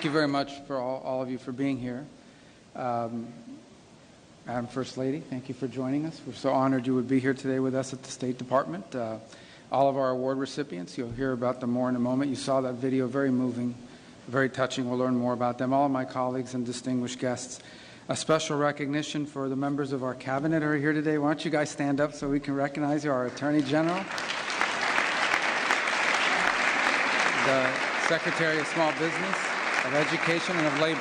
thank you very much for all of you for being here. Madam First Lady, thank you for joining us. We're so honored you would be here today with us at the State Department. All of our award recipients, you'll hear about them more in a moment. You saw that video, very moving, very touching. We'll learn more about them. All of my colleagues and distinguished guests. A special recognition for the members of our cabinet who are here today. Why don't you guys stand up so we can recognize you? Our Attorney General, the Secretary of Small Business, of Education, and of Labor.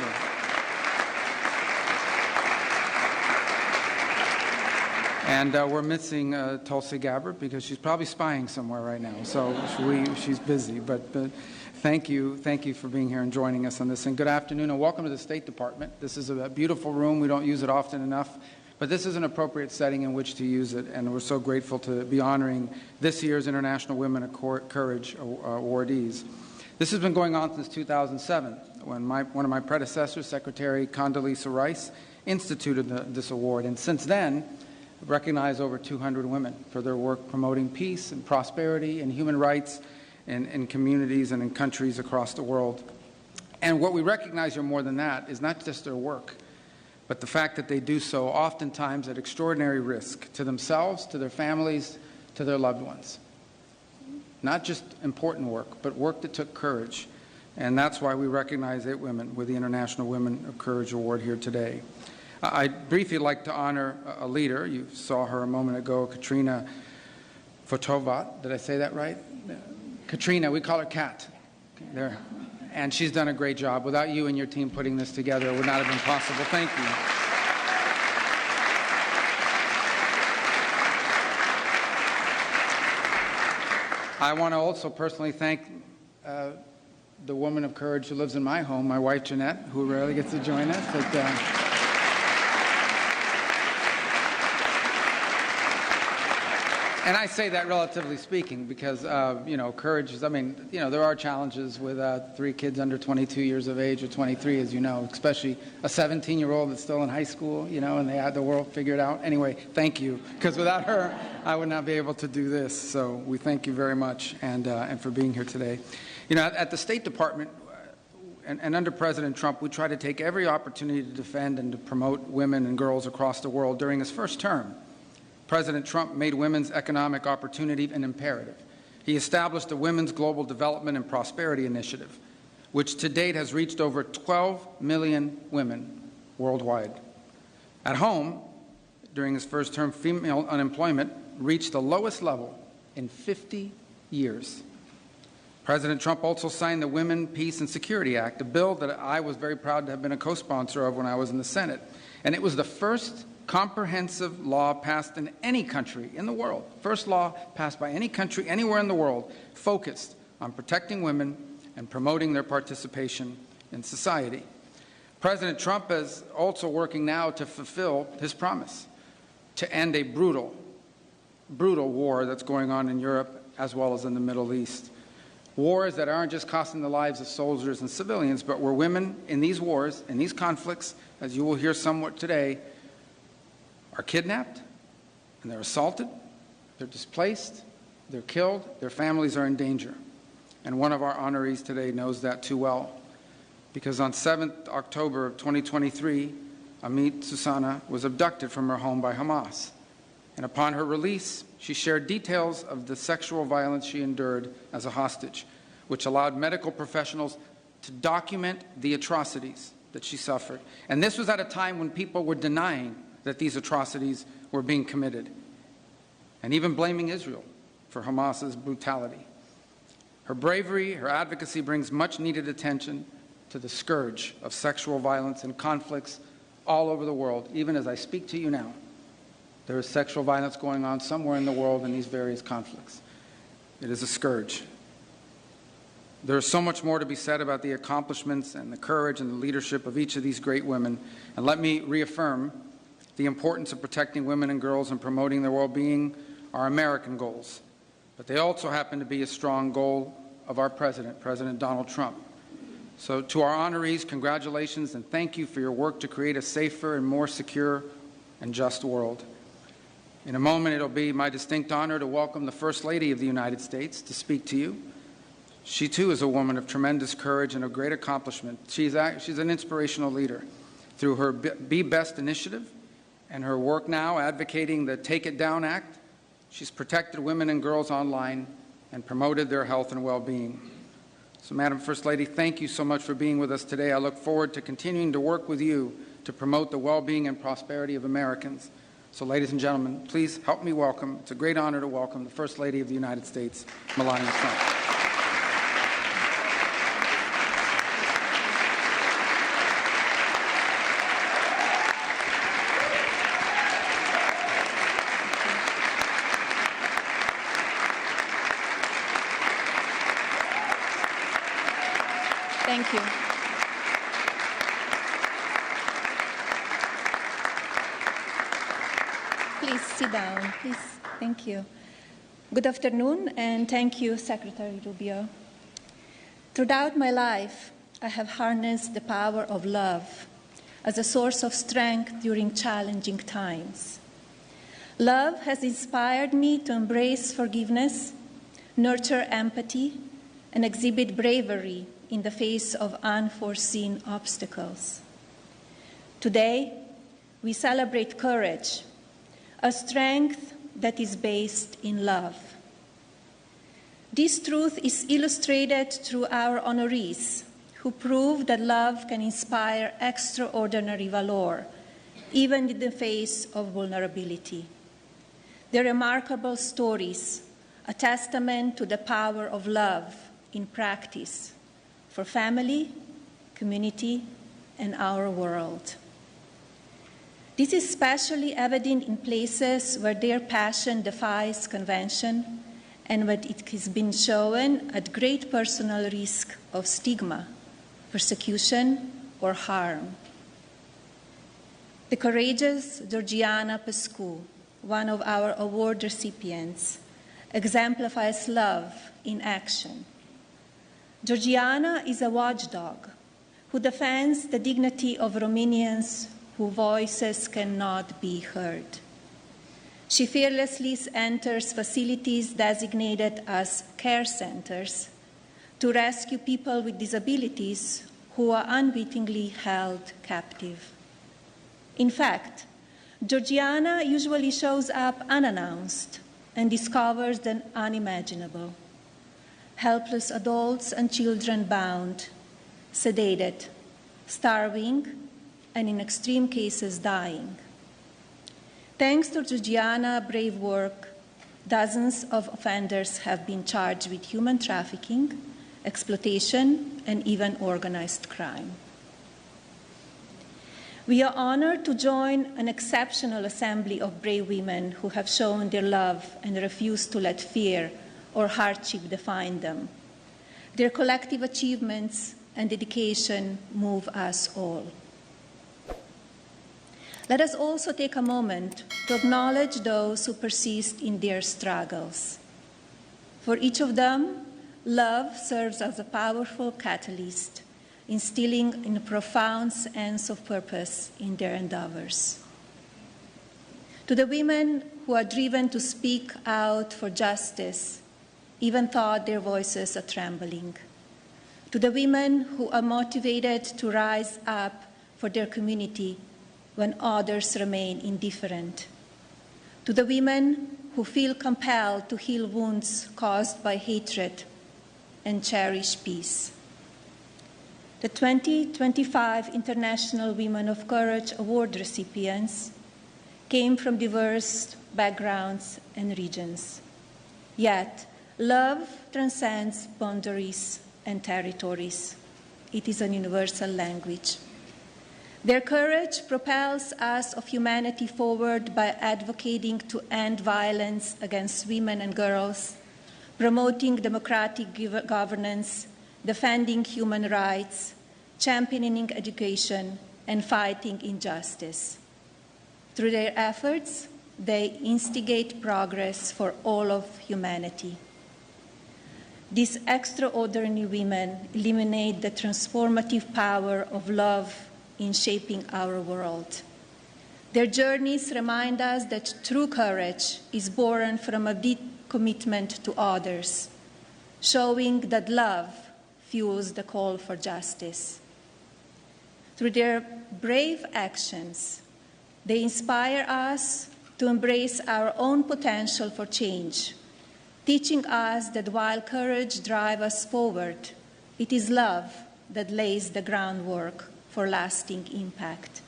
And we're missing Tulsi Gabbard because she's probably spying somewhere right now. So she's busy. But thank you for being here and joining us on this. And good afternoon and welcome to the State Department. This is a beautiful room. We don't use it often enough. But this is an appropriate setting in which to use it. And we're so grateful to be honoring this year's International Women of Courage awardees. This has been going on since 2007 when one of my predecessors, Secretary Condoleezza Rice, instituted this award. And since then, recognize over 200 women for their work promoting peace and prosperity and human rights in communities and in countries across the world. And what we recognize here more than that is not just their work, but the fact that they do so oftentimes at extraordinary risk to themselves, to their families, to their loved ones. Not just important work, but work that took courage. And that's why we recognize 8 women with the International Women of Courage Award here today. I'd briefly like to honor a leader. You saw her a moment ago, Katrina Fotovat. Did I say that right? Katrina, we call her Kat. There. And she's done a great job. Without you and your team putting this together, it would not have been possible. Thank you. I want to also personally thank the woman of courage who lives in my home, my wife Jeanette, who rarely gets to join us. And I say that relatively speaking because, courage is, there are challenges with 3 kids under 22 years of age or 23, as you know, especially a 17-year-old that's still in high school, and they had the world figured out. Anyway, thank you, because without her, I would not be able to do this. So we thank you very much and for being here today. At the State Department and under President Trump, we try to take every opportunity to defend and to promote women and girls across the world. During his first term, President Trump made women's economic opportunity an imperative. He established the Women's Global Development and Prosperity Initiative, which to date has reached over 12 million women worldwide. At home, during his first term, female unemployment reached the lowest level in 50 years. President Trump also signed the Women, Peace, and Security Act, a bill that I was very proud to have been a co-sponsor of when I was in the Senate. And it was the first comprehensive law passed in any country in the world, first law passed by any country anywhere in the world, focused on protecting women and promoting their participation in society. President Trump is also working now to fulfill his promise to end a brutal war that's going on in Europe as well as in the Middle East. Wars that aren't just costing the lives of soldiers and civilians, but where women in these wars, in these conflicts, as you will hear somewhat today, are kidnapped, and they're assaulted, they're displaced, they're killed, their families are in danger. And one of our honorees today knows that too well, because on 7th October of 2023, Amit Susana was abducted from her home by Hamas. And upon her release, she shared details of the sexual violence she endured as a hostage, which allowed medical professionals to document the atrocities that she suffered. And this was at a time when people were denying that these atrocities were being committed, and even blaming Israel for Hamas's brutality. Her bravery, her advocacy brings much-needed attention to the scourge of sexual violence and conflicts all over the world. Even as I speak to you now, there is sexual violence going on somewhere in the world in these various conflicts. It is a scourge. There is so much more to be said about the accomplishments and the courage and the leadership of each of these great women. And let me reaffirm the importance of protecting women and girls and promoting their well-being are American goals, but they also happen to be a strong goal of our President, President Donald Trump. So to our honorees, congratulations and thank you for your work to create a safer and more secure and just world. In a moment, it'll be my distinct honor to welcome the First Lady of the United States to speak to you. She, too, is a woman of tremendous courage and of great accomplishment. She's an inspirational leader. Through her Be Best initiative and her work now advocating the Take It Down Act, she's protected women and girls online and promoted their health and well-being. So, Madam First Lady, thank you so much for being with us today. I look forward to continuing to work with you to promote the well-being and prosperity of Americans. So, ladies and gentlemen, please help me welcome, it's a great honor to welcome the First Lady of the United States, Melania Trump. Thank you. Please sit down, please. Thank you. Good afternoon, and thank you, Secretary Rubio. Throughout my life, I have harnessed the power of love as a source of strength during challenging times. Love has inspired me to embrace forgiveness, nurture empathy, and exhibit bravery in the face of unforeseen obstacles. Today, we celebrate courage, a strength that is based in love. This truth is illustrated through our honorees, who prove that love can inspire extraordinary valor, even in the face of vulnerability. Their remarkable stories, a testament to the power of love in practice, for family, community, and our world. This is especially evident in places where their passion defies convention and where it has been shown at great personal risk of stigma, persecution, or harm. The courageous Georgiana Pescu, one of our award recipients, exemplifies love in action. Georgiana is a watchdog who defends the dignity of Romanians whose voices cannot be heard. She fearlessly enters facilities designated as care centers to rescue people with disabilities who are unwittingly held captive. In fact, Georgiana usually shows up unannounced and discovers the unimaginable. Helpless adults and children bound, sedated, starving, and in extreme cases dying. Thanks to Georgiana's brave work, dozens of offenders have been charged with human trafficking, exploitation, and even organized crime. We are honored to join an exceptional assembly of brave women who have shown their love and refuse to let fear or hardship define them. Their collective achievements and dedication move us all. Let us also take a moment to acknowledge those who persist in their struggles. For each of them, love serves as a powerful catalyst, instilling in a profound sense of purpose in their endeavors. To the women who are driven to speak out for justice, even though their voices are trembling. To the women who are motivated to rise up for their community when others remain indifferent. To the women who feel compelled to heal wounds caused by hatred and cherish peace. The 2025 International Women of Courage Award recipients came from diverse backgrounds and regions. Yet, love transcends boundaries and territories. It is a universal language. Their courage propels us of humanity forward by advocating to end violence against women and girls, promoting democratic governance, defending human rights, championing education, and fighting injustice. Through their efforts, they instigate progress for all of humanity. These extraordinary women illuminate the transformative power of love in shaping our world. Their journeys remind us that true courage is born from a deep commitment to others, showing that love fuels the call for justice. Through their brave actions, they inspire us to embrace our own potential for change, teaching us that while courage drives us forward, it is love that lays the groundwork for lasting impact.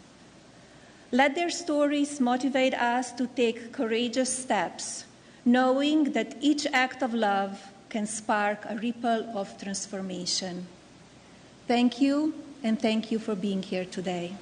Let their stories motivate us to take courageous steps, knowing that each act of love can spark a ripple of transformation. Thank you, and thank you for being here today.